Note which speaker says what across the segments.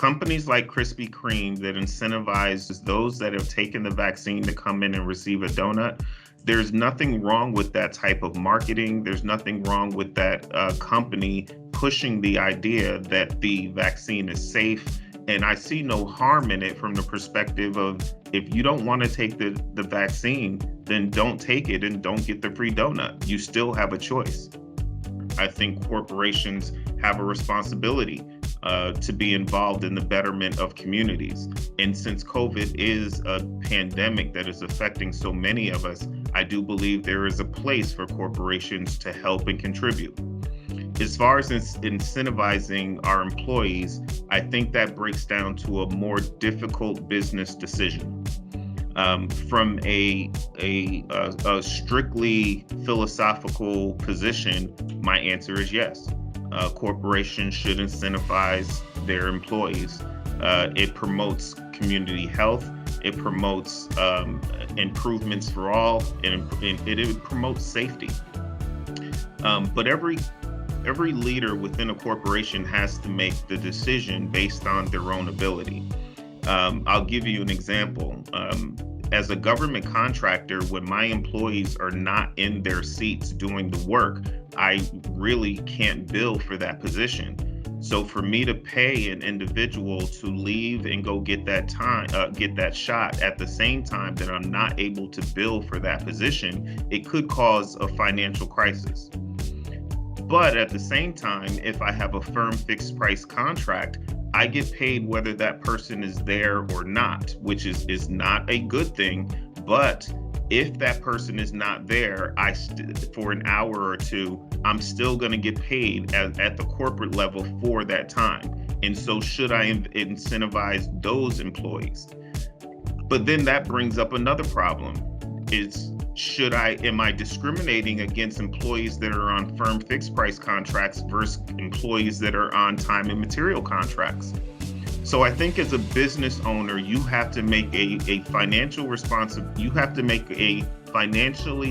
Speaker 1: Companies like Krispy Kreme that incentivize those that have taken the vaccine to come in and receive a donut. There's nothing wrong with that type of marketing. There's nothing wrong with that company pushing the idea that the vaccine is safe. And I see no harm in it from the perspective of, if you don't want to take the vaccine, then don't take it and don't get the free donut. You still have a choice. I think corporations have a responsibility to be involved in the betterment of communities. And since COVID is a pandemic that is affecting so many of us, I do believe there is a place for corporations to help and contribute. As far as incentivizing our employees, I think that breaks down to a more difficult business decision. From a strictly philosophical position, my answer is yes. Corporations should incentivize their employees. It promotes community health. It promotes improvements for all, and it promotes safety. But every leader within a corporation has to make the decision based on their own ability. I'll give you an example. As a government contractor, when my employees are not in their seats doing the work, I really can't bill for that position. So for me to pay an individual to leave and go get that shot at the same time that I'm not able to bill for that position, it could cause a financial crisis. But at the same time, if I have a firm fixed price contract, I get paid whether that person is there or not, which is not a good thing. But if that person is not there, for an hour or two, I'm still going to get paid at the corporate level for that time. And so should I incentivize those employees? But then that brings up another problem. Am I discriminating against employees that are on firm fixed price contracts versus employees that are on time and material contracts? So I think as a business owner, you have to make a financially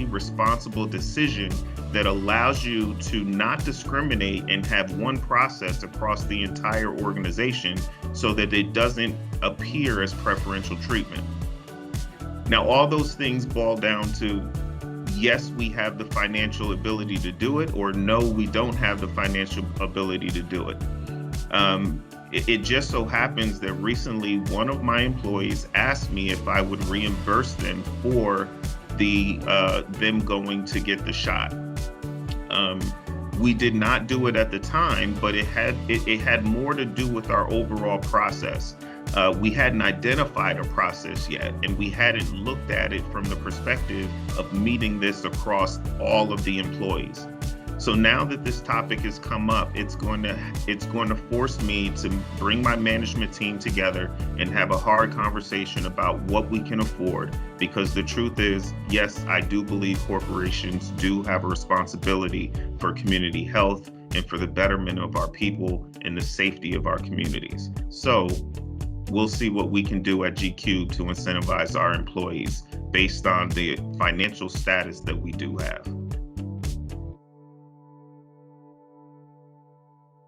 Speaker 1: responsible decision that allows you to not discriminate and have one process across the entire organization so that it doesn't appear as preferential treatment. Now, all those things boil down to, yes, we have the financial ability to do it, or no, we don't have the financial ability to do it. It just so happens that recently one of my employees asked me if I would reimburse them for them going to get the shot. We did not do it at the time, but it had more to do with our overall process. We hadn't identified a process yet, and we hadn't looked at it from the perspective of meeting this across all of the employees. So now that this topic has come up, it's going to force me to bring my management team together and have a hard conversation about what we can afford. Because the truth is, yes, I do believe corporations do have a responsibility for community health and for the betterment of our people and the safety of our communities. So we'll see what we can do at GCubed to incentivize our employees based on the financial status that we do have.